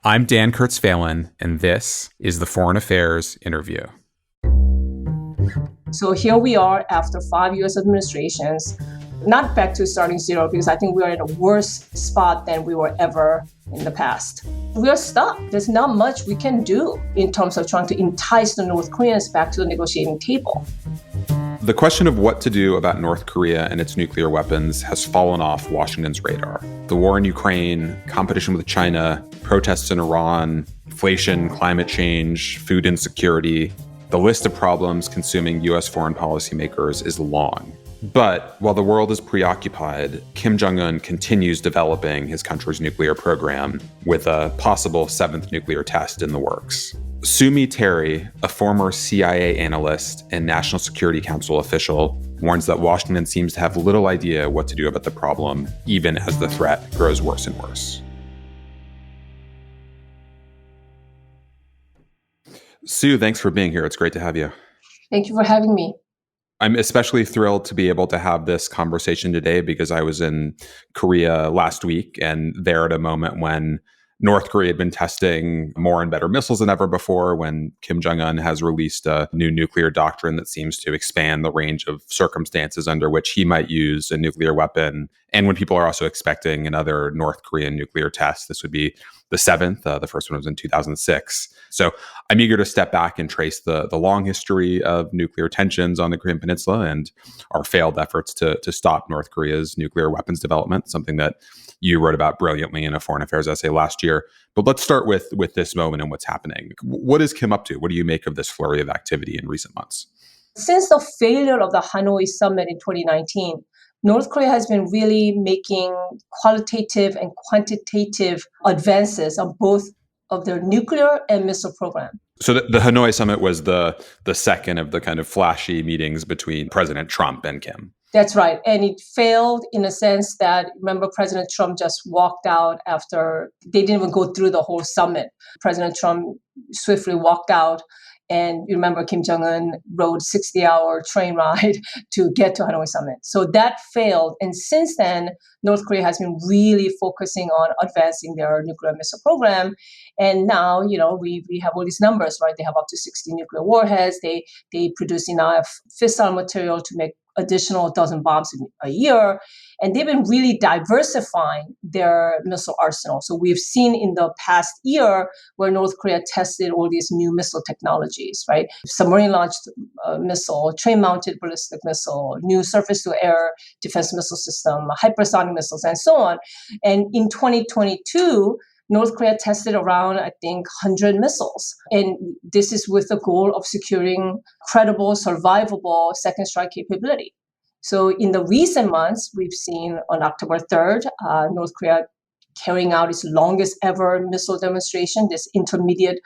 I'm Dan Kurtz-Phelan, and this is the Foreign Affairs Interview. So here we are after 5 years of administrations, not back to starting zero, because I think we are in a worse spot than we were ever in the past. We are stuck. There's not much we can do in terms of trying to entice the North Koreans back to the negotiating table. The question of what to do about North Korea and its nuclear weapons has fallen off Washington's radar. The war in Ukraine, competition with China, protests in Iran, inflation, climate change, food insecurity. The list of problems consuming U.S. foreign policymakers is long. But while the world is preoccupied, Kim Jong Un continues developing his country's nuclear program with a possible seventh nuclear test in the works. Sumi Terry, a former CIA analyst and National Security Council official, warns that Washington seems to have little idea what to do about the problem, even as the threat grows worse and worse. Sue, thanks for being here. It's great to have you. Thank you for having me. I'm especially thrilled to be able to have this conversation today because I was in Korea last week and there at a moment when North Korea had been testing more and better missiles than ever before, when Kim Jong Un has released a new nuclear doctrine that seems to expand the range of circumstances under which he might use a nuclear weapon. And when people are also expecting another North Korean nuclear test, this would be the seventh. The first one was in 2006. So I'm eager to step back and trace the long history of nuclear tensions on the Korean Peninsula and our failed efforts to stop North Korea's nuclear weapons development, something that you wrote about brilliantly in a foreign affairs essay last year. But let's start with this moment and what's happening. What is Kim up to? What do you make of this flurry of activity in recent months? Since the failure of the Hanoi summit in 2019, North Korea has been really making qualitative and quantitative advances on both of their nuclear and missile program. So the Hanoi summit was the second of the kind of flashy meetings between President Trump and Kim. That's right. And it failed in a sense that, remember, President Trump just walked out after they didn't even go through the whole summit. President Trump swiftly walked out. And you remember Kim Jong Un rode 60-hour train ride to get to Hanoi summit. So that failed. And since then, North Korea has been really focusing on advancing their nuclear missile program. And now, we have all these numbers, right? They have up to 60 nuclear warheads. They produce enough fissile material to make additional dozen bombs a year. And they've been really diversifying their missile arsenal. So we've seen in the past year where North Korea tested all these new missile technologies, right? Submarine-launched missile, train-mounted ballistic missile, new surface-to-air defense missile system, hypersonic missiles, and so on. And in 2022, North Korea tested around, I think, 100 missiles. And this is with the goal of securing credible, survivable second strike capability. So in the recent months, we've seen on October 3rd, North Korea carrying out its longest ever missile demonstration, this intermediate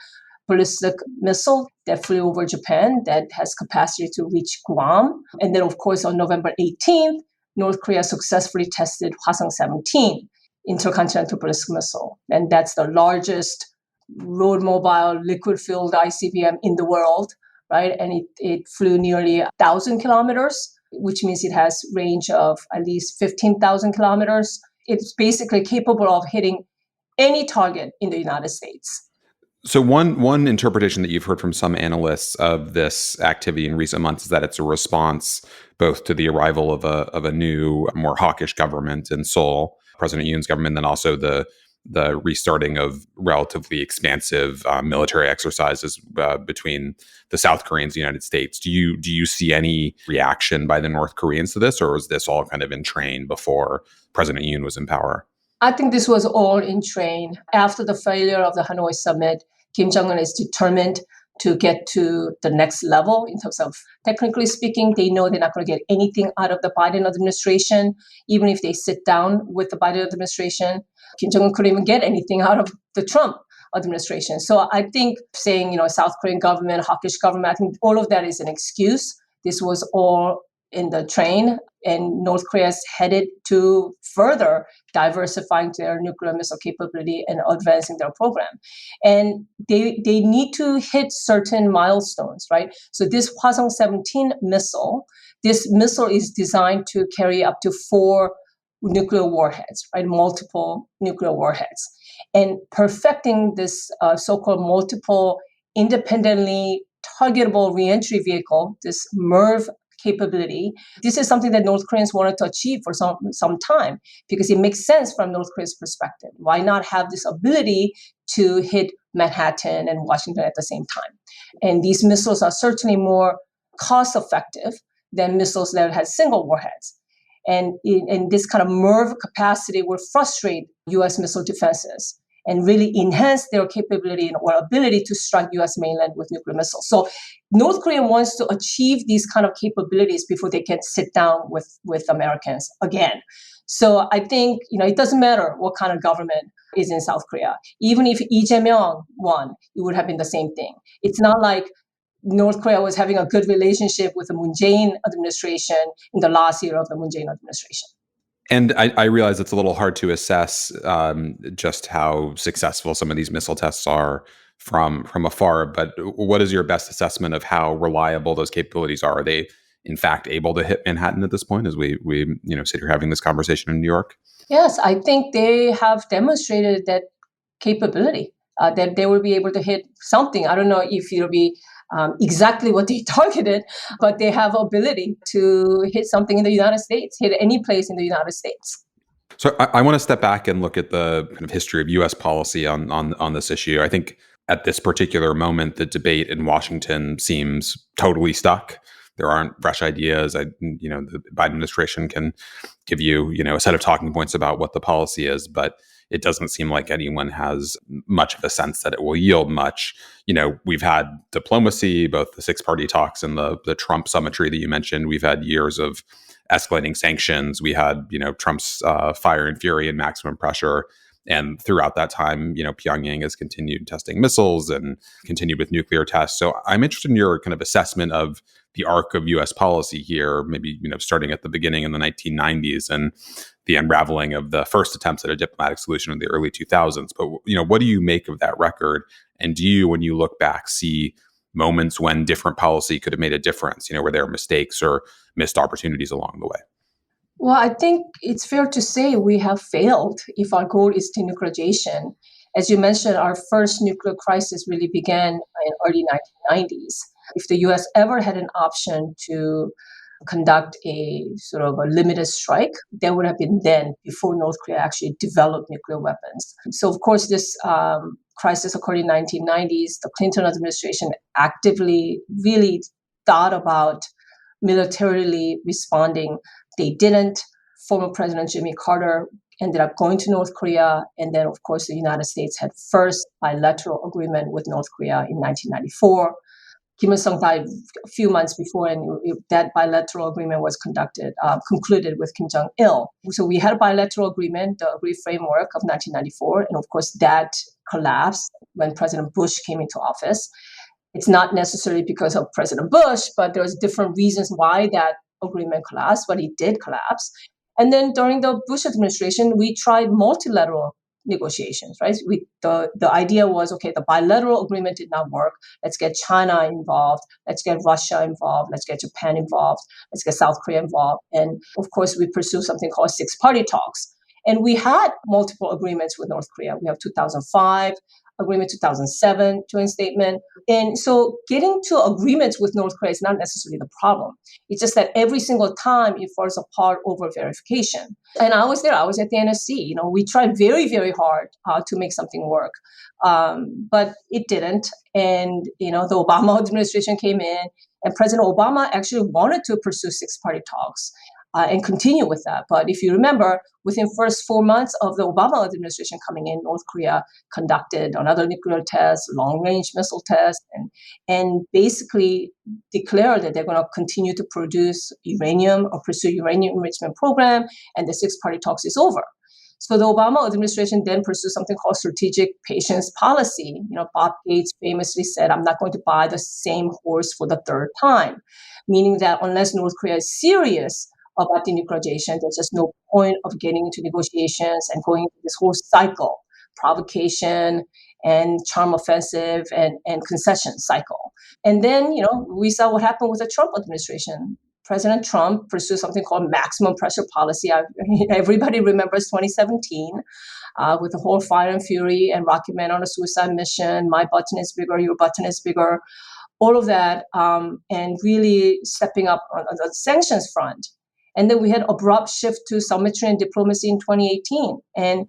ballistic missile that flew over Japan that has capacity to reach Guam. And then, of course, on November 18th, North Korea successfully tested Hwasong-17 intercontinental ballistic missile. And that's the largest road mobile liquid-fueled ICBM in the world, right? And it flew nearly 1,000 kilometers, which means it has range of at least 15,000 kilometers. It's basically capable of hitting any target in the United States. So one interpretation that you've heard from some analysts of this activity in recent months is that it's a response both to the arrival of a new, more hawkish government in Seoul, President Yoon's government, and also the restarting of relatively expansive military exercises between the South Koreans and the United States. Do you see any reaction by the North Koreans to this, or was this all kind of in train before President Yoon was in power? I think this was all in train. After the failure of the Hanoi summit, Kim Jong Un is determined to get to the next level in terms of, technically speaking, they know they're not going to get anything out of the Biden administration, even if they sit down with the Biden administration. Kim Jong Un couldn't even get anything out of the Trump administration. So I think saying, South Korean government, hawkish government, I think all of that is an excuse. This was all in the train, and North Korea is headed to further diversifying their nuclear missile capability and advancing their program. And they need to hit certain milestones, right? So this Hwasong-17 missile, this missile is designed to carry up to 4 nuclear warheads, right? Multiple nuclear warheads. and perfecting this so-called multiple independently targetable reentry vehicle, this MIRV capability. This is something that North Koreans wanted to achieve for some time because it makes sense from North Korea's perspective. Why not have this ability to hit Manhattan and Washington at the same time? And these missiles are certainly more cost effective than missiles that had single warheads. And this kind of MIRV capacity will frustrate U.S. missile defenses and really enhance their capability or ability to strike U.S. mainland with nuclear missiles. So North Korea wants to achieve these kind of capabilities before they can sit down with Americans again. So I think, it doesn't matter what kind of government is in South Korea. Even if Lee Jae-myung won, it would have been the same thing. It's not like North Korea was having a good relationship with the Moon Jae-in administration in the last year of the Moon Jae-in administration. And I realize it's a little hard to assess just how successful some of these missile tests are from afar. But what is your best assessment of how reliable those capabilities are? Are they, in fact, able to hit Manhattan at this point as we sit here having this conversation in New York? Yes, I think they have demonstrated that capability, that they will be able to hit something. I don't know if it'll be exactly what they targeted, but they have ability to hit something in the United States, hit any place in the United States. So I want to step back and look at the kind of history of U.S. policy on this issue. I think at this particular moment, the debate in Washington seems totally stuck. There aren't fresh ideas. The Biden administration can give you, a set of talking points about what the policy is, but it doesn't seem like anyone has much of a sense that it will yield much. We've had diplomacy, both the six-party talks and the Trump summitry that you mentioned. We've had years of escalating sanctions. We had, Trump's fire and fury and maximum pressure. And throughout that time, Pyongyang has continued testing missiles and continued with nuclear tests. So I'm interested in your kind of assessment of the arc of U.S. policy here, maybe, starting at the beginning in the 1990s and the unraveling of the first attempts at a diplomatic solution in the early 2000s. But, what do you make of that record? And do you, when you look back, see moments when different policy could have made a difference, where there are mistakes or missed opportunities along the way? Well, I think it's fair to say we have failed if our goal is denuclearization. As you mentioned, our first nuclear crisis really began in early 1990s. If the U.S. ever had an option to conduct a sort of a limited strike, that would have been then, before North Korea actually developed nuclear weapons. So, of course, this crisis occurred in 1990s. The Clinton administration actively really thought about militarily responding. They didn't. Former President Jimmy Carter ended up going to North Korea. And then, of course, the United States had first bilateral agreement with North Korea in 1994. Kim Il-sung died a few months before, and that bilateral agreement was concluded with Kim Jong-il. So we had a bilateral agreement, the Agreed Framework of 1994, and of course that collapsed when President Bush came into office. It's not necessarily because of President Bush, but there's different reasons why that agreement collapsed, but it did collapse. And then during the Bush administration, we tried multilateral negotiations, right? The idea was, okay, the bilateral agreement did not work. Let's get China involved. Let's get Russia involved. Let's get Japan involved. Let's get South Korea involved. And of course, we pursue something called six-party talks. And we had multiple agreements with North Korea. We have 2005 agreement, 2007 joint statement. And so getting to agreements with North Korea is not necessarily the problem. It's just that every single time it falls apart over verification. And I was there. I was at the NSC. We tried very, very hard to make something work, but it didn't. And, the Obama administration came in, and President Obama actually wanted to pursue six-party talks. And continue with that. But if you remember, within first 4 months of the Obama administration coming in, North Korea conducted another nuclear test, long-range missile test, and basically declared that they're going to continue to produce uranium or pursue uranium enrichment program, and the six-party talks is over. So the Obama administration then pursued something called strategic patience policy. Bob Gates famously said, "I'm not going to buy the same horse for the third time," meaning that unless North Korea is serious about denuclearization, there's just no point of getting into negotiations and going into this whole cycle, provocation and charm offensive and concession cycle. And then, we saw what happened with the Trump administration. President Trump pursued something called maximum pressure policy. Everybody remembers 2017 with the whole fire and fury and Rocket Man on a suicide mission, my button is bigger, your button is bigger, all of that, and really stepping up on the sanctions front. And then we had abrupt shift to submarine diplomacy in 2018. And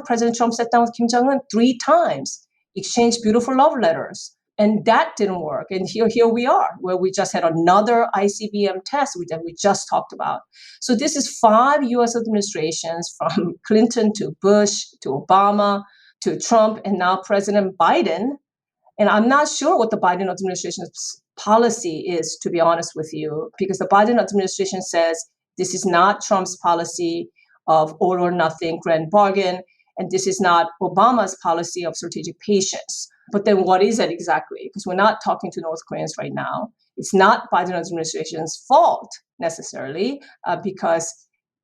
President Trump sat down with Kim Jong Un 3 times, exchanged beautiful love letters. And that didn't work. And here we are, where we just had another ICBM test that we just talked about. So this is 5 U.S. administrations, from Clinton to Bush to Obama to Trump, and now President Biden. And I'm not sure what the Biden administration's policy is, to be honest with you, because the Biden administration says this is not Trump's policy of all or nothing grand bargain, and this is not Obama's policy of strategic patience. But then what is it exactly? Because we're not talking to North Koreans right now. It's not Biden administration's fault necessarily, because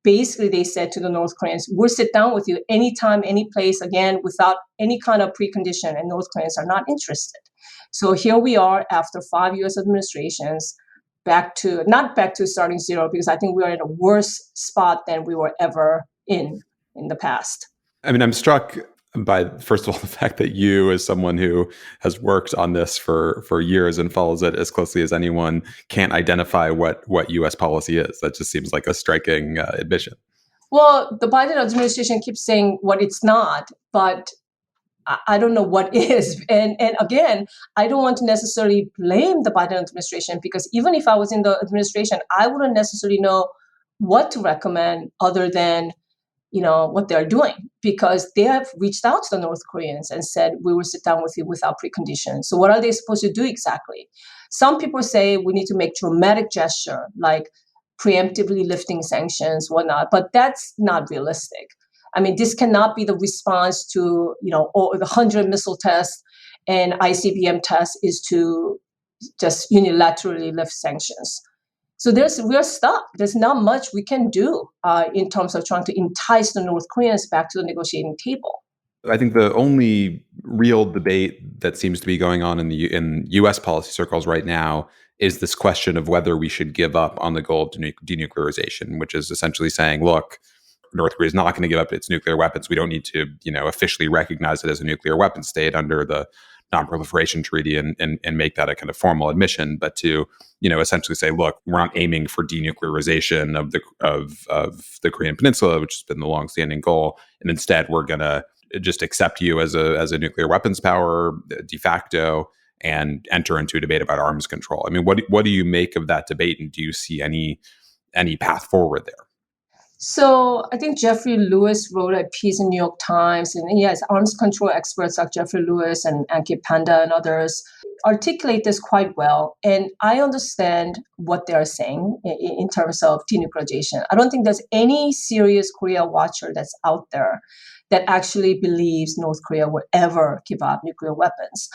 basically they said to the North Koreans, we'll sit down with you anytime, any place, again, without any kind of precondition, and North Koreans are not interested. So here we are after 5 U.S. administrations, not back to starting zero, because I think we are in a worse spot than we were ever in the past. I mean, I'm struck by, first of all, the fact that you, as someone who has worked on this for years and follows it as closely as anyone, can't identify what U.S. policy is. That just seems like a striking admission. Well, the Biden administration keeps saying what it's not, but I don't know what is. And again, I don't want to necessarily blame the Biden administration, because even if I was in the administration, I wouldn't necessarily know what to recommend other than what they're doing, because they have reached out to the North Koreans and said, we will sit down with you without preconditions. So what are they supposed to do exactly? Some people say we need to make dramatic gesture, like preemptively lifting sanctions, whatnot, but that's not realistic. I mean, this cannot be the response to, all the 100 missile tests and ICBM tests is to just unilaterally lift sanctions. So we're stuck. There's not much we can do in terms of trying to entice the North Koreans back to the negotiating table. I think the only real debate that seems to be going on in U.S. policy circles right now is this question of whether we should give up on the goal of denuclearization, which is essentially saying, look, North Korea is not going to give up its nuclear weapons. We don't need to, officially recognize it as a nuclear weapon state under the Non-Proliferation Treaty and make that a kind of formal admission, but to, essentially say, look, we're not aiming for denuclearization of the Korean Peninsula, which has been the longstanding goal, and instead we're going to just accept you as a nuclear weapons power de facto and enter into a debate about arms control. I mean, what do you make of that debate, and do you see any path forward there? So I think Jeffrey Lewis wrote a piece in New York Times, and he has arms control experts like Jeffrey Lewis and Ankit Panda and others articulate this quite well. And I understand what they're saying in terms of denuclearization. I don't think there's any serious Korea watcher that's out there that actually believes North Korea will ever give up nuclear weapons.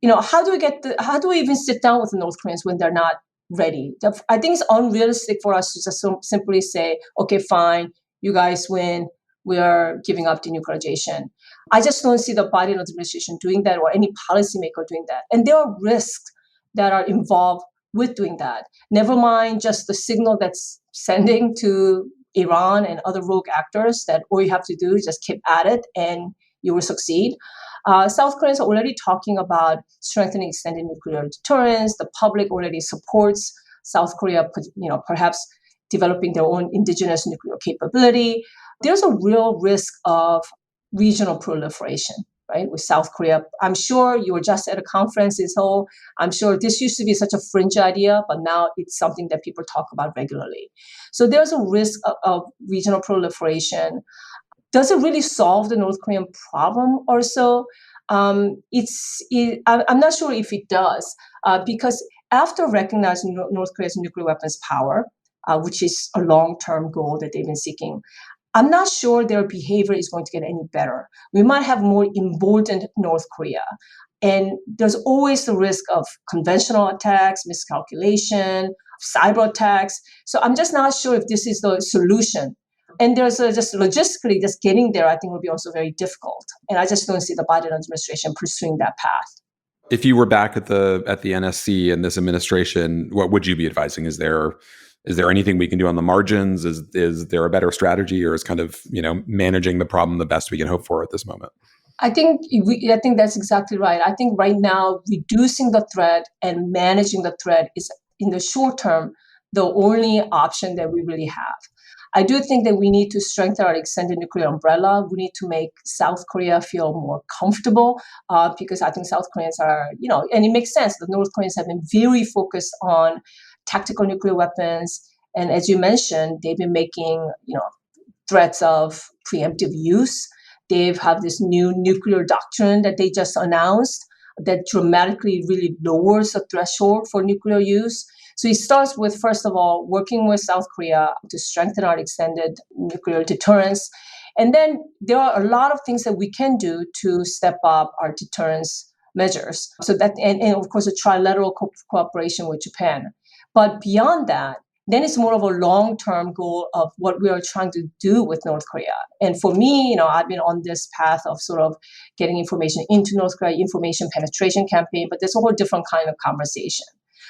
How do we even sit down with the North Koreans when they're not ready? I think it's unrealistic for us to just simply say, okay, fine, you guys win, we are giving up denuclearization. I just don't see the Biden administration doing that, or any policymaker doing that. And there are risks that are involved with doing that. Never mind just the signal that's sending to Iran and other rogue actors that all you have to do is just keep at it and you will succeed. South Koreans are already talking about strengthening extended nuclear deterrence. The public already supports South Korea, perhaps developing their own indigenous nuclear capability. There's a real risk of regional proliferation, right, with South Korea. I'm sure you were just at a conference in Seoul. I'm sure this used to be such a fringe idea, but now it's something that people talk about regularly. So there's a risk of regional proliferation. Does it really solve the North Korean problem also? I'm not sure if it does, because after recognizing North Korea's nuclear weapons power, which is a long-term goal that they've been seeking, I'm not sure their behavior is going to get any better. We might have more emboldened North Korea. And there's always the risk of conventional attacks, miscalculation, cyber attacks. So I'm just not sure if this is the solution. And there's just logistically, just getting there, I think, will be also very difficult. And I just don't see the Biden administration pursuing that path. If you were back at the NSC and this administration, what would you be advising? Is there anything we can do on the margins? Is there a better strategy, or is kind of managing the problem the best we can hope for at this moment? I think that's exactly right. I think right now reducing the threat and managing the threat is, in the short term, the only option that we really have. I do think that we need to strengthen our extended nuclear umbrella. We need to make South Korea feel more comfortable because I think South Koreans are, and it makes sense. The North Koreans have been very focused on tactical nuclear weapons. And as you mentioned, they've been making, threats of preemptive use. They've have this new nuclear doctrine that they just announced that dramatically really lowers the threshold for nuclear use. So it starts with, first of all, working with South Korea to strengthen our extended nuclear deterrence. And then there are a lot of things that we can do to step up our deterrence measures. So that, and of course, a trilateral cooperation with Japan. But beyond that, then it's more of a long-term goal of what we are trying to do with North Korea. And for me, I've been on this path of sort of getting information into North Korea, information penetration campaign, but there's a whole different kind of conversation.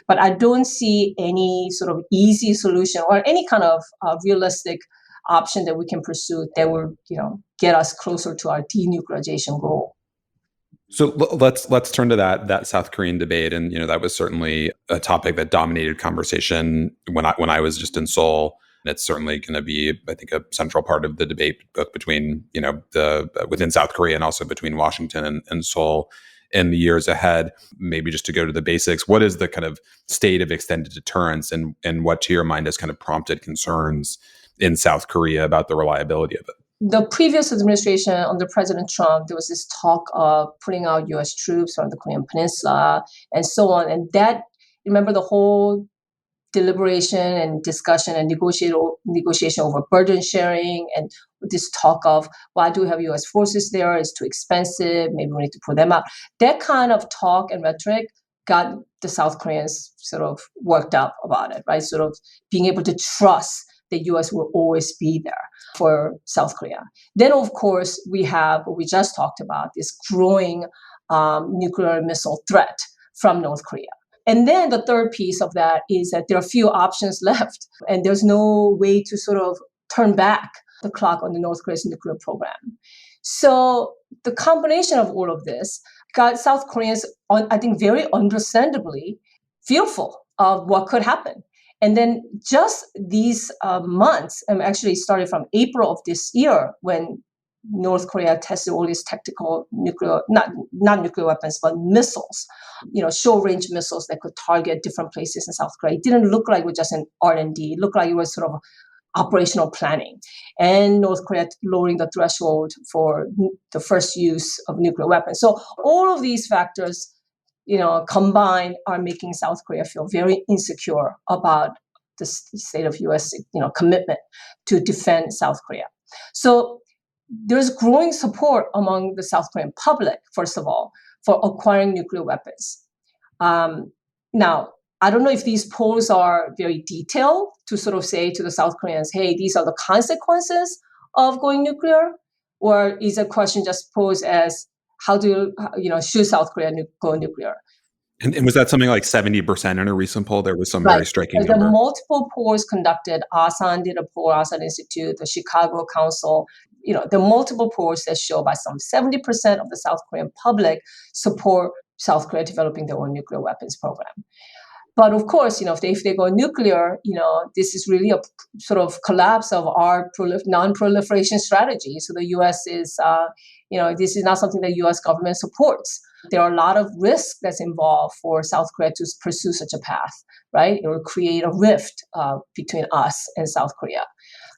But I don't see any sort of easy solution or any kind of realistic option that we can pursue that will, get us closer to our denuclearization goal. So let's turn to that South Korean debate, and that was certainly a topic that dominated conversation when I was just in Seoul. And it's certainly going to be, I think, a central part of the debate, both between within South Korea and also between Washington and Seoul in the years ahead. Maybe just to go to the basics, what is the kind of state of extended deterrence, and what to your mind has kind of prompted concerns in South Korea about the reliability of it? The previous administration under President Trump, there was this talk of putting out U.S. troops on the Korean Peninsula and so on. And that, remember the whole deliberation and discussion and negotiation over burden sharing, and this talk of, why do we have U.S. forces there? It's too expensive. Maybe we need to pull them out. That kind of talk and rhetoric got the South Koreans sort of worked up about it, right? Sort of being able to trust the U.S. will always be there for South Korea. Then, of course, we have what we just talked about, this growing nuclear missile threat from North Korea. And then the third piece of that is that there are few options left, and there's no way to sort of turn back the clock on the North Korea's nuclear program. So the combination of all of this got South Koreans, I think, very understandably fearful of what could happen. And then just these months, actually started from April of this year, when North Korea tested all these tactical nuclear, not nuclear weapons, but missiles, short-range missiles that could target different places in South Korea. It didn't look like it was just an R&D. It looked like it was sort of operational planning. And North Korea lowering the threshold for the first use of nuclear weapons. So all of these factors combined are making South Korea feel very insecure about the state of U.S. Commitment to defend South Korea. So there's growing support among the South Korean public, first of all, for acquiring nuclear weapons. Now, I don't know if these polls are very detailed to sort of say to the South Koreans, hey, these are the consequences of going nuclear, or is a question just posed as, should South Korea go nuclear? And was that something like 70% in a recent poll? There was some very striking number. There are multiple polls conducted. ASAN did a poll, ASAN Institute, the Chicago Council. There are multiple polls that show by some 70% of the South Korean public support South Korea developing their own nuclear weapons program. But of course, if they go nuclear, this is really a sort of collapse of our non-proliferation strategy. So the U.S. is, this is not something the U.S. government supports. There are a lot of risks that's involved for South Korea to pursue such a path, right? It will create a rift between us and South Korea,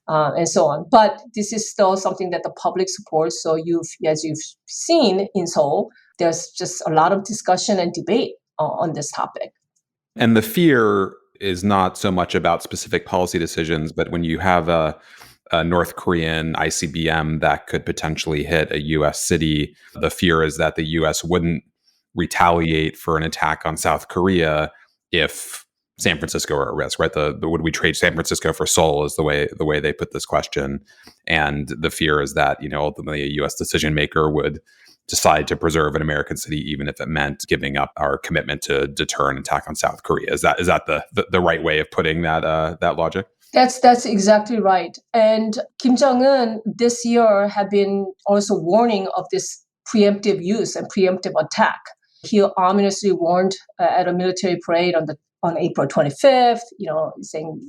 and so on. But this is still something that the public supports. So as you've seen in Seoul, there's just a lot of discussion and debate on this topic. And the fear is not so much about specific policy decisions, but when you have a North Korean ICBM that could potentially hit a U.S. city, the fear is that the U.S. wouldn't retaliate for an attack on South Korea if San Francisco are at risk, right? Would we trade San Francisco for Seoul is the way they put this question. And the fear is that, ultimately a U.S. decision maker would decide to preserve an American city, even if it meant giving up our commitment to deter an attack on South Korea. Is that the right way of putting that logic? That's exactly right. And Kim Jong Un this year have been also warning of this preemptive use and preemptive attack. He ominously warned at a military parade on April 25th, saying,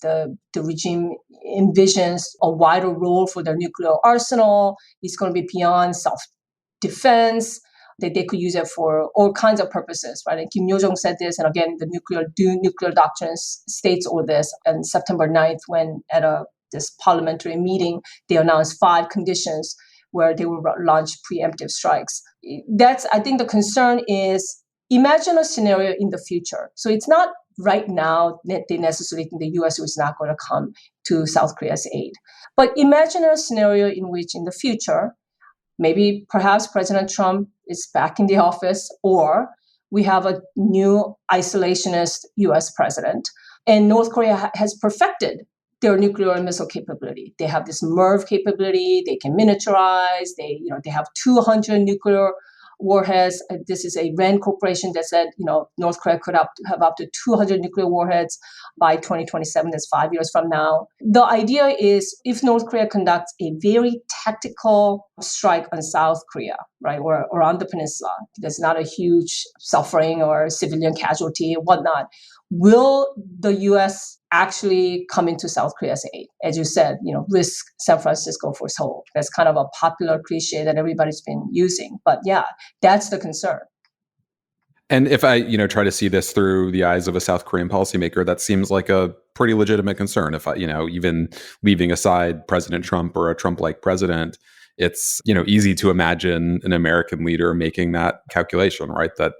the regime envisions a wider role for their nuclear arsenal. It's going to be beyond self-defense, that they could use it for all kinds of purposes, right? And Kim Yo-jong said this, and again, the nuclear doctrine states all this. And September 9th, when at this parliamentary meeting, they announced 5 conditions where they will launch preemptive strikes. I think the concern is, imagine a scenario in the future. So it's not right now that they necessarily think the U.S. is not going to come to South Korea's aid. But imagine a scenario in which in the future, maybe perhaps President Trump is back in the office, or we have a new isolationist U.S. president, and North Korea has perfected their nuclear and missile capability. They have this MIRV capability. They can miniaturize. They have 200 nuclear warheads. This is a RAND corporation that said, North Korea could have up to 200 nuclear warheads by 2027. That's 5 years from now. The idea is, if North Korea conducts a very tactical strike on South Korea, right, or on the peninsula, there's not a huge suffering or civilian casualty and whatnot, will the U.S. actually come into South Korea's aid? As you said, risk San Francisco for Seoul. That's kind of a popular cliche that everybody's been using. But yeah, that's the concern. And if I, try to see this through the eyes of a South Korean policymaker, that seems like a pretty legitimate concern. If I, even leaving aside President Trump or a Trump-like president, it's, easy to imagine an American leader making that calculation, right? That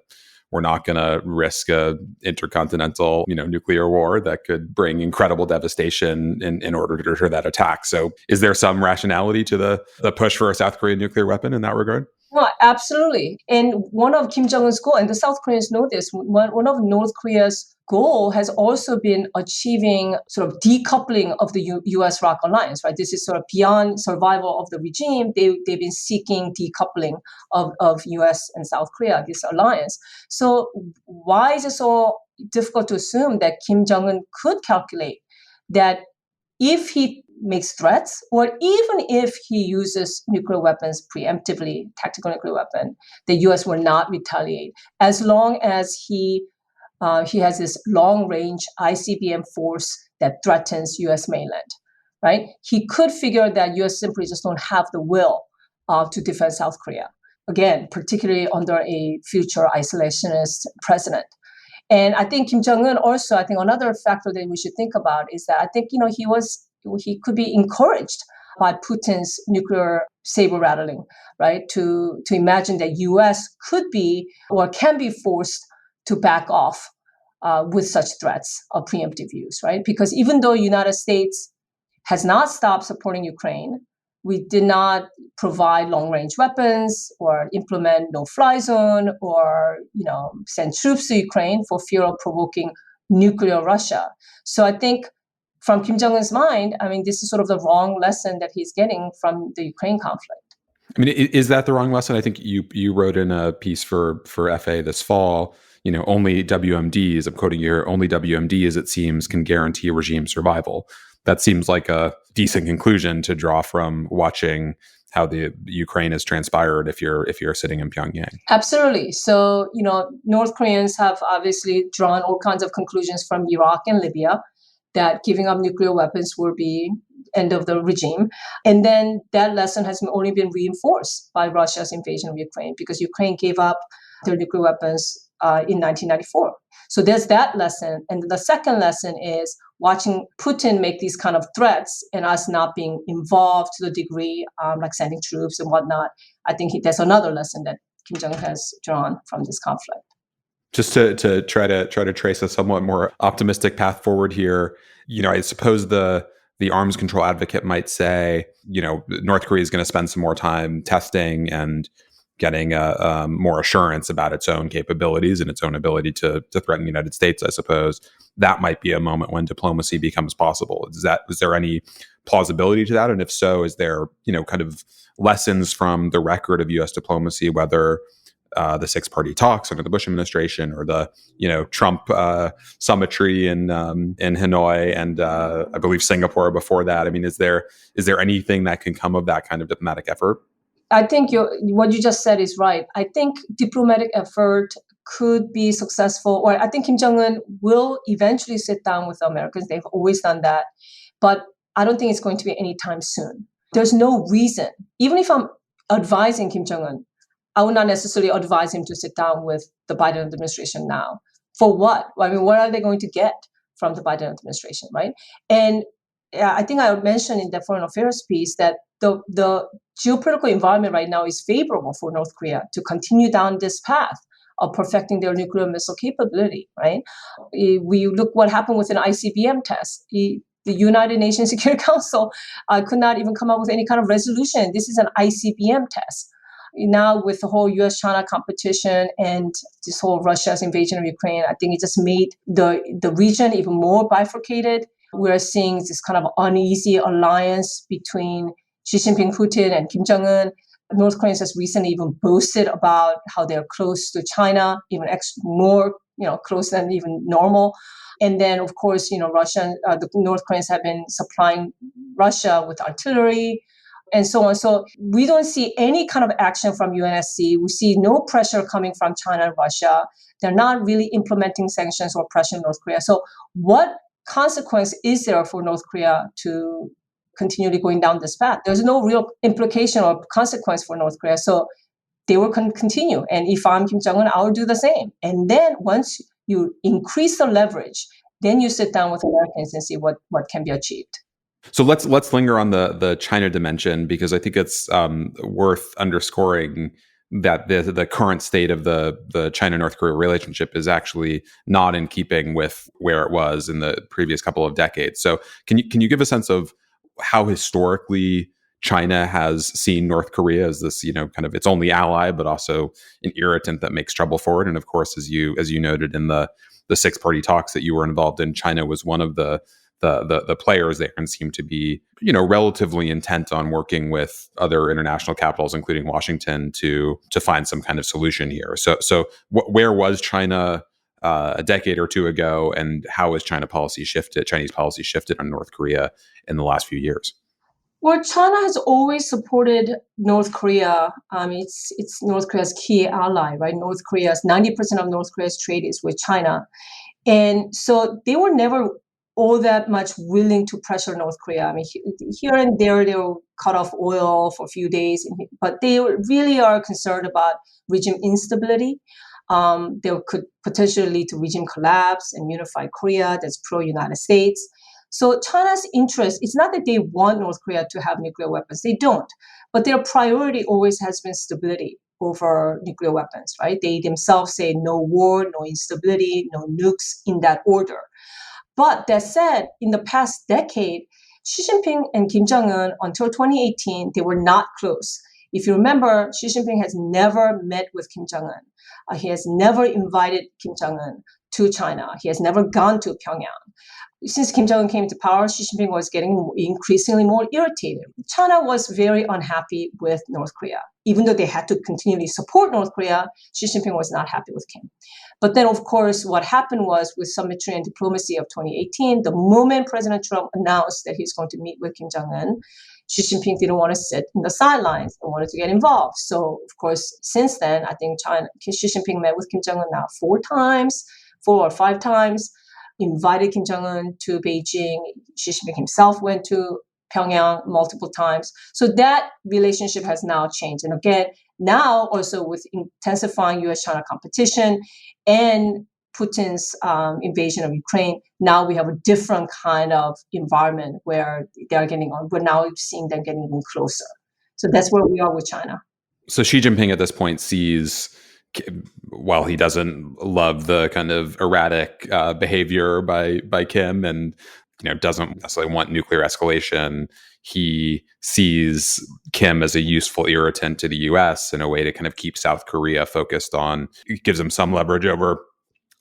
we're not going to risk a intercontinental, nuclear war that could bring incredible devastation in order to deter that attack. So is there some rationality to the push for a South Korean nuclear weapon in that regard? No, absolutely. And one of Kim Jong Un's goal, and the South Koreans know this, one of North Korea's goal has also been achieving sort of decoupling of the U.S.-ROC alliance, right? This is sort of beyond survival of the regime. They've been seeking decoupling of U.S. and South Korea, this alliance. So why is it so difficult to assume that Kim Jong Un could calculate that if he makes threats, or even if he uses nuclear weapons preemptively, tactical nuclear weapon, the U.S. will not retaliate, as long as he has this long-range ICBM force that threatens U.S. mainland, right? He could figure that U.S. simply just don't have the will to defend South Korea, again, particularly under a future isolationist president. And I think Kim Jong Un also, I think another factor that we should think about is that I think, he could be encouraged by Putin's nuclear saber rattling, right? To imagine that U.S. could be or can be forced to back off with such threats of preemptive use, right? Because even though United States has not stopped supporting Ukraine, we did not provide long-range weapons or implement no-fly zone or, send troops to Ukraine for fear of provoking nuclear Russia. So I think from Kim Jong Un's mind, this is sort of the wrong lesson that he's getting from the Ukraine conflict. Is that the wrong lesson? I think you wrote in a piece for FA this fall, only WMDs, I'm quoting you here, only WMDs, it seems, can guarantee regime survival. That seems like a decent conclusion to draw from watching how the Ukraine has transpired if you're sitting in Pyongyang. Absolutely. So, North Koreans have obviously drawn all kinds of conclusions from Iraq and Libya that giving up nuclear weapons will be end of the regime. And then that lesson has only been reinforced by Russia's invasion of Ukraine, because Ukraine gave up their nuclear weapons in 1994. So there's that lesson. And the second lesson is watching Putin make these kind of threats and us not being involved to the degree like sending troops and whatnot. I think that's another lesson that Kim Jong-un has drawn from this conflict. Just to try to trace a somewhat more optimistic path forward here, I suppose the arms control advocate might say, North Korea is going to spend some more time testing and getting more assurance about its own capabilities and its own ability to threaten the United States. I suppose that might be a moment when diplomacy becomes possible. Is there any plausibility to that? And if so, is there kind of lessons from the record of U.S. diplomacy, whether the six-party talks under the Bush administration or the Trump summitry in Hanoi and I believe Singapore before that. I mean, is there anything that can come of that kind of diplomatic effort? I think what you just said is right. I think diplomatic effort could be successful, or I think Kim Jong Un will eventually sit down with the Americans. They've always done that, but I don't think it's going to be anytime soon. There's no reason, even if I'm advising Kim Jong Un, I would not necessarily advise him to sit down with the Biden administration now. For what? I mean, what are they going to get from the Biden administration, right? And I think I mentioned in the foreign affairs piece that the geopolitical environment right now is favorable for North Korea to continue down this path of perfecting their nuclear missile capability, right? We look what happened with an ICBM test. The United Nations Security Council could not even come up with any kind of resolution. This is an ICBM test. Now with the whole U.S.-China competition and this whole Russia's invasion of Ukraine, I think it just made the region even more bifurcated. We're seeing this kind of uneasy alliance between Xi Jinping, Putin, and Kim Jong Un. North Koreans just recently even boasted about how they're close to China, even more, close than even normal. And then, of course, the North Koreans have been supplying Russia with artillery and so on. So we don't see any kind of action from UNSC. We see no pressure coming from China and Russia. They're not really implementing sanctions or pressure in North Korea. So what consequence is there for North Korea to continually going down this path? There's no real implication or consequence for North Korea. So they will continue. And if I'm Kim Jong Un, I will do the same. And then once you increase the leverage, then you sit down with Americans and see what can be achieved. So let's linger on the China dimension, because I think it's worth underscoring that the current state of the China-North Korea relationship is actually not in keeping with where it was in the previous couple of decades. So can you give a sense of how historically China has seen North Korea as this, kind of its only ally, but also an irritant that makes trouble for it? And of course, as you noted in the six-party talks that you were involved in, China was one of the players there and seemed to be, relatively intent on working with other international capitals, including Washington, to find some kind of solution here. So where was China a decade or two ago, and how has Chinese policy shifted on North Korea in the last few years? Well, China has always supported North Korea. It's North Korea's key ally, right? 90% of North Korea's trade is with China. And so they were never all that much willing to pressure North Korea. I mean, here and there, they'll cut off oil for a few days, but they really are concerned about regime instability. They could potentially lead to regime collapse and unified Korea that's pro-United States. So China's interest, it's not that they want North Korea to have nuclear weapons. They don't. But their priority always has been stability over nuclear weapons, right? They themselves say no war, no instability, no nukes in that order. But that said, in the past decade, Xi Jinping and Kim Jong Un, until 2018, they were not close. If you remember, Xi Jinping has never met with Kim Jong Un. He has never invited Kim Jong Un to China. He has never gone to Pyongyang. Since Kim Jong Un came to power, Xi Jinping was getting increasingly more irritated. China was very unhappy with North Korea. Even though they had to continually support North Korea, Xi Jinping was not happy with Kim. But then, of course, what happened was with summitry and diplomacy of 2018, the moment President Trump announced that he's going to meet with Kim Jong Un, Xi Jinping didn't want to sit in the sidelines and wanted to get involved. So, of course, since then, I think Xi Jinping met with Kim Jong Un now 4 or 5 times, invited Kim Jong Un to Beijing. Xi Jinping himself went to Pyongyang multiple times. So that relationship has now changed. And again, now also with intensifying U.S.-China competition and Putin's invasion of Ukraine, now we have a different kind of environment where they're getting on. We're now seeing them getting even closer. So that's where we are with China. So Xi Jinping at this point sees, while he doesn't love the kind of erratic behavior by Kim and doesn't necessarily want nuclear escalation, he sees Kim as a useful irritant to the U.S. in a way to kind of keep South Korea focused on. It gives him some leverage over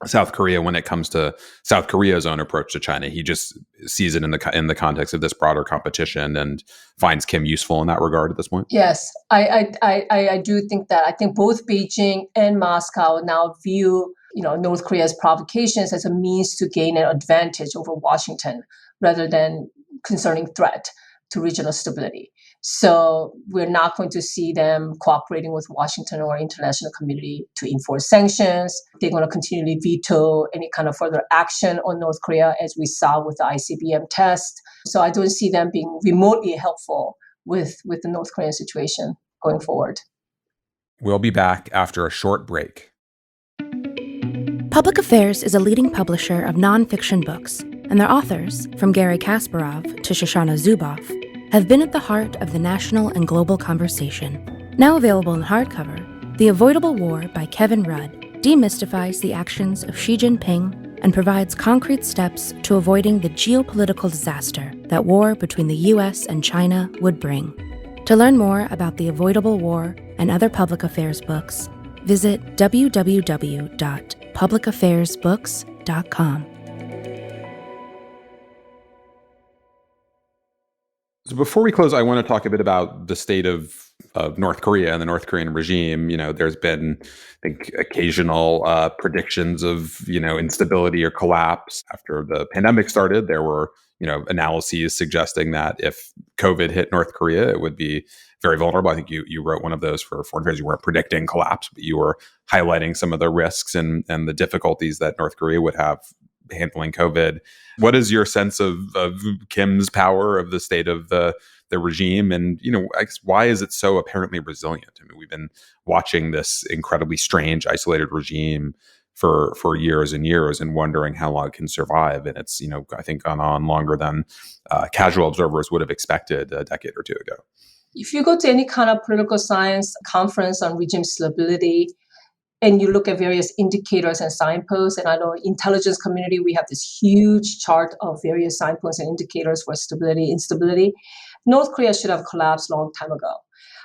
South Korea when it comes to South Korea's own approach to China. He just sees it in the context of this broader competition and finds Kim useful in that regard at this point. Yes, I do think that. I think both Beijing and Moscow now view North Korea's provocations as a means to gain an advantage over Washington rather than concerning threat to regional stability. So we're not going to see them cooperating with Washington or international community to enforce sanctions. They're going to continually veto any kind of further action on North Korea, as we saw with the ICBM test. So I don't see them being remotely helpful with the North Korean situation going forward. We'll be back after a short break. Public Affairs is a leading publisher of nonfiction books, and their authors, from Garry Kasparov to Shoshana Zuboff, have been at the heart of the national and global conversation. Now available in hardcover, The Avoidable War by Kevin Rudd demystifies the actions of Xi Jinping and provides concrete steps to avoiding the geopolitical disaster that war between the U.S. and China would bring. To learn more about The Avoidable War and other public affairs books, visit www.publicaffairsbooks.com. So before we close, I want to talk a bit about the state of North Korea and the North Korean regime. There's been, I think, occasional predictions of, instability or collapse. After the pandemic started, there were, analyses suggesting that if COVID hit North Korea, it would be very vulnerable. I think you wrote one of those for Foreign Affairs. You weren't predicting collapse, but you were highlighting some of the risks and the difficulties that North Korea would have handling COVID. What is your sense of Kim's power, of the state of the regime? And, I guess, why is it so apparently resilient? I mean, we've been watching this incredibly strange, isolated regime for years and years and wondering how long it can survive. And it's, I think gone on longer than casual observers would have expected a decade or two ago. If you go to any kind of political science conference on regime stability, and you look at various indicators and signposts, and I know intelligence community, we have this huge chart of various signposts and indicators for stability, instability. North Korea should have collapsed a long time ago.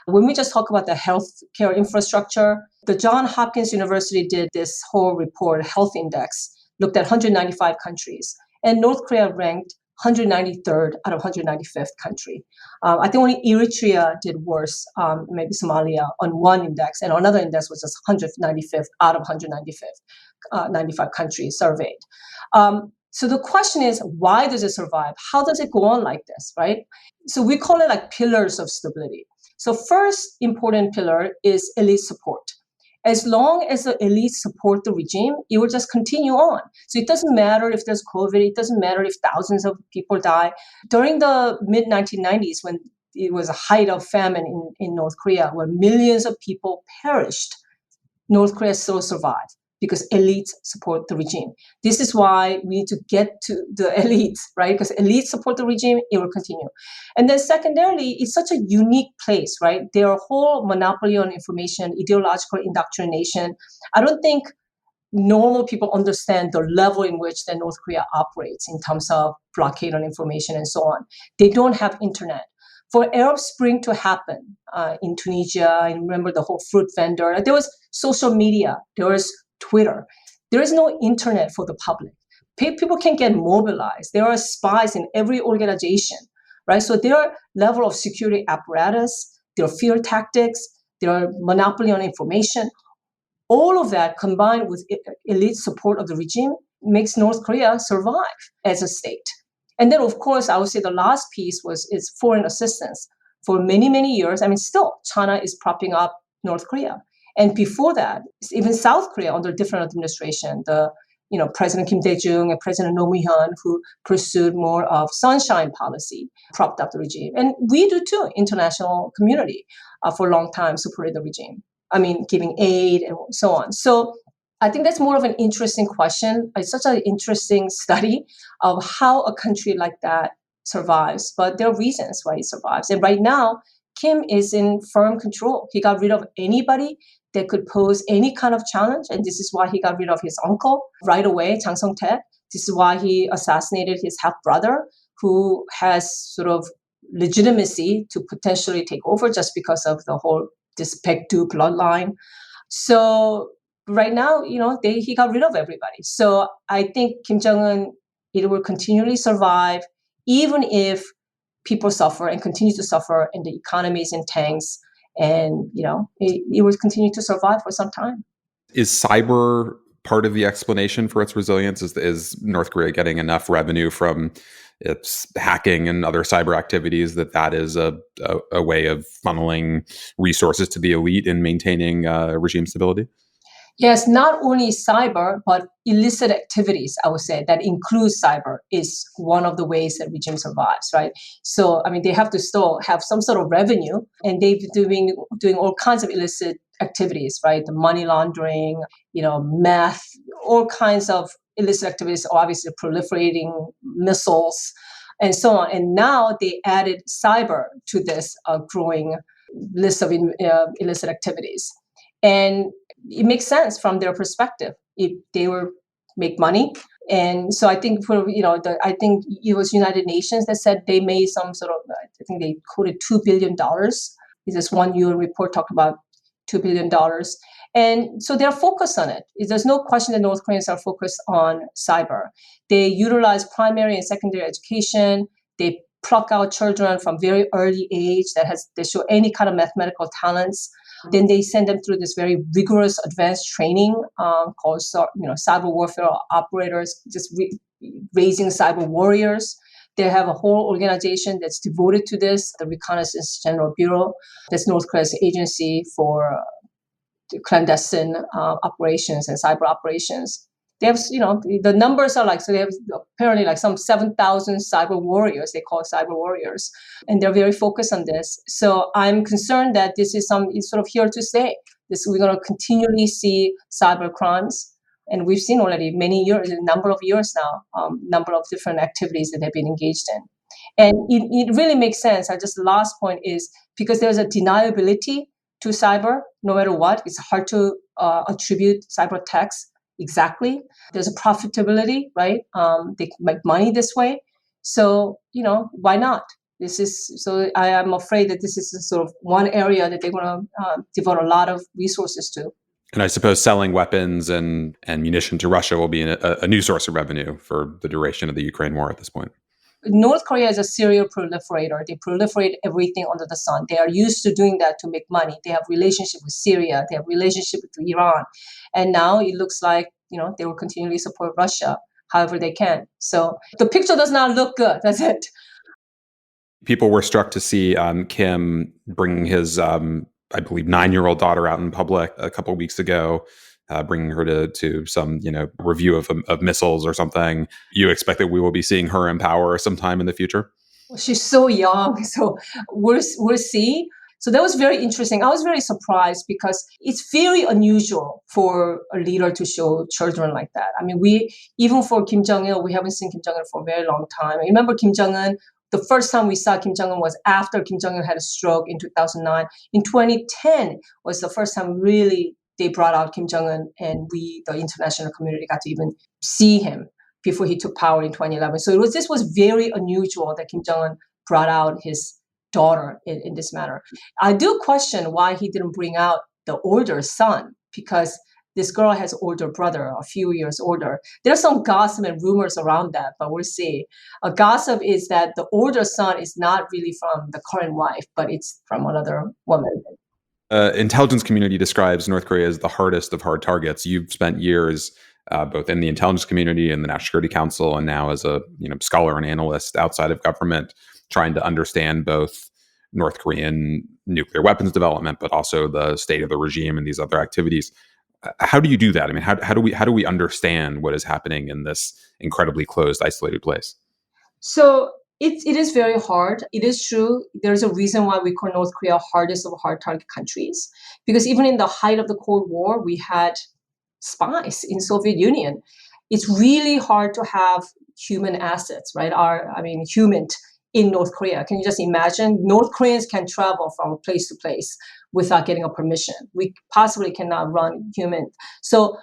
When we just talk about the healthcare infrastructure, the Johns Hopkins University did this whole report, health index, looked at 195 countries, and North Korea ranked 193rd out of 195th country. I think only Eritrea did worse, maybe Somalia, on one index, and another index was just 195th out of 95 countries surveyed. So the question is, why does it survive? How does it go on like this, right? So we call it like pillars of stability. So first important pillar is elite support. As long as the elites support the regime, it will just continue on. So it doesn't matter if there's COVID, it doesn't matter if thousands of people die. During the mid-1990s, when it was a height of famine in North Korea, where millions of people perished, North Korea still survived because elites support the regime. This is why we need to get to the elites, right? Because elites support the regime, it will continue. And then secondarily, it's such a unique place, right? Their whole monopoly on information, ideological indoctrination. I don't think normal people understand the level in which the North Korea operates in terms of blockade on information and so on. They don't have internet. For Arab Spring to happen in Tunisia, I remember the whole fruit vendor, there was social media, there was Twitter. There is no internet for the public. People can get mobilized. There are spies in every organization, right? So their level of security apparatus, their fear tactics, their monopoly on information, all of that combined with elite support of the regime makes North Korea survive as a state. And then, of course, I would say the last piece is foreign assistance. For many, many years, I mean, still, China is propping up North Korea. And before that, even South Korea under different administration, President Kim Dae-jung and President Roh Moo-hyun, who pursued more of sunshine policy, propped up the regime. And we do too, international community, for a long time supported the regime. I mean, giving aid and so on. So I think that's more of an interesting question. It's such an interesting study of how a country like that survives, but there are reasons why it survives. And right now, Kim is in firm control. He got rid of anybody that could pose any kind of challenge. And this is why he got rid of his uncle right away, Jang Song-taek. This is why he assassinated his half-brother, who has sort of legitimacy to potentially take over just because of the whole this Baekdu bloodline. So right now, he got rid of everybody. So I think Kim Jong Un, it will continually survive, even if people suffer and continue to suffer, and the economy is in tanks, and it will continue to survive for some time. Is cyber part of the explanation for its resilience? Is North Korea getting enough revenue from its hacking and other cyber activities that is a way of funneling resources to the elite and maintaining regime stability? Yes, not only cyber, but illicit activities, I would say, that includes cyber is one of the ways that regime survives, right? So, I mean, they have to still have some sort of revenue, and they've been doing all kinds of illicit activities, right? The money laundering, meth, all kinds of illicit activities, obviously proliferating missiles and so on. And now they added cyber to this growing list of illicit activities. And it makes sense from their perspective if they were make money. And so I think I think it was United Nations that said they made some sort of, I think they quoted $2 billion. This one UN report talked about $2 billion. And so they're focused on it. There's no question that North Koreans are focused on cyber. They utilize primary and secondary education. They pluck out children from very early age they show any kind of mathematical talents. Then they send them through this very rigorous advanced training called cyber warfare operators, just raising cyber warriors. They have a whole organization that's devoted to this, the Reconnaissance General Bureau. That's North Korea's agency for clandestine operations and cyber operations. They have, the numbers are so they have apparently some 7,000 cyber warriors, they call it cyber warriors, and they're very focused on this. So I'm concerned that this is it's sort of here to stay. We're going to continually see cyber crimes, and we've seen already a number of years now, number of different activities that they've been engaged in. And it really makes sense. The last point is because there's a deniability to cyber, no matter what. It's hard to attribute cyber attacks exactly. There's a profitability, right? They make money this way. So, why not? I am afraid that this is sort of one area that they're going to devote a lot of resources to. And I suppose selling weapons and munition to Russia will be a new source of revenue for the duration of the Ukraine war at this point. North Korea is a serial proliferator. They proliferate everything under the sun. They are used to doing that to make money. They have relationship with Syria. They have relationship with Iran. And now it looks like, they will continually support Russia however they can. So the picture does not look good. That's it. People were struck to see Kim bringing his, I believe, 9-year-old daughter out in public a couple of weeks ago, bringing her to some, review of missiles or something. You expect that we will be seeing her in power sometime in the future? She's so young, so we'll see. So that was very interesting. I was very surprised because it's very unusual for a leader to show children like that. I mean, even for Kim Jong-il, we haven't seen Kim Jong-un for a very long time. I remember Kim Jong-un, the first time we saw Kim Jong-un was after Kim Jong-un had a stroke in 2009. In 2010 was the first time really they brought out Kim Jong-un, and the international community, got to even see him before he took power in 2011. So this was very unusual that Kim Jong-un brought out his daughter in this manner. I do question why he didn't bring out the older son, because this girl has an older brother, a few years older. There's some gossip and rumors around that, but we'll see. A gossip is that the older son is not really from the current wife, but it's from another woman. Intelligence community describes North Korea as the hardest of hard targets. You've spent years both in the intelligence community and the National Security Council, and now as a scholar and analyst outside of government, trying to understand both North Korean nuclear weapons development, but also the state of the regime and these other activities. How do you do that? I mean, how do we understand what is happening in this incredibly closed, isolated place? So it is very hard. It is true. There's a reason why we call North Korea hardest of hard target countries, because even in the height of the Cold War, we had spies in Soviet Union. It's really hard to have human assets, right? Human in North Korea. Can you just imagine? North Koreans can travel from place to place without getting a permission. We possibly cannot run human. So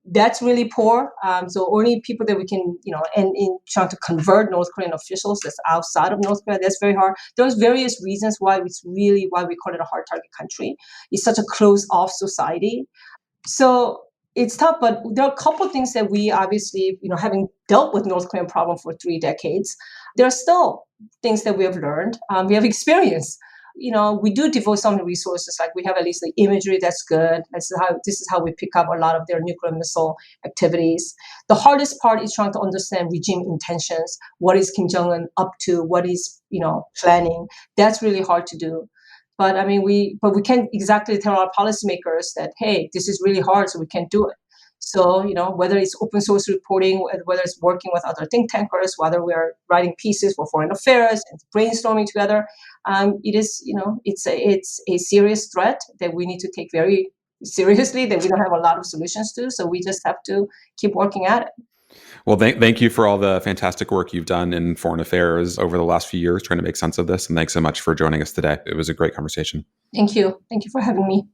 that's really poor. So only people that we can, and in trying to convert North Korean officials that's outside of North Korea, that's very hard. There's various reasons why we call it a hard target country. It's such a closed off society. So It's tough, but there are a couple of things that we obviously, having dealt with North Korean problem for 3 decades, there are still things that we have learned. We have experience. We do devote some resources, like we have at least the imagery that's good. This is how we pick up a lot of their nuclear missile activities. The hardest part is trying to understand regime intentions. What is Kim Jong Un up to? What is, planning? That's really hard to do. But I mean, we can't exactly tell our policymakers that, hey, this is really hard, so we can't do it. So, whether it's open source reporting, whether it's working with other think tankers, whether we're writing pieces for foreign affairs and brainstorming together, it is, it's a serious threat that we need to take very seriously, that we don't have a lot of solutions to. So we just have to keep working at it. Well, thank you for all the fantastic work you've done in foreign affairs over the last few years trying to make sense of this. And thanks so much for joining us today. It was a great conversation. Thank you. Thank you for having me.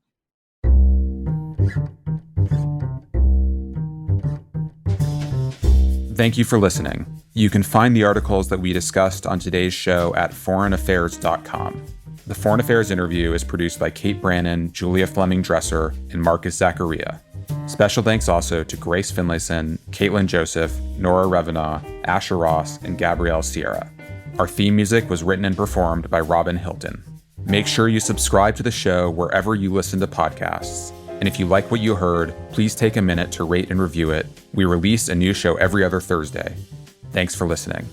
Thank you for listening. You can find the articles that we discussed on today's show at foreignaffairs.com. The Foreign Affairs interview is produced by Kate Brannon, Julia Fleming-Dresser, and Marcus Zachariah. Special thanks also to Grace Finlayson, Caitlin Joseph, Nora Revenaugh, Asher Ross, and Gabrielle Sierra. Our theme music was written and performed by Robin Hilton. Make sure you subscribe to the show wherever you listen to podcasts. And if you like what you heard, please take a minute to rate and review it. We release a new show every other Thursday. Thanks for listening.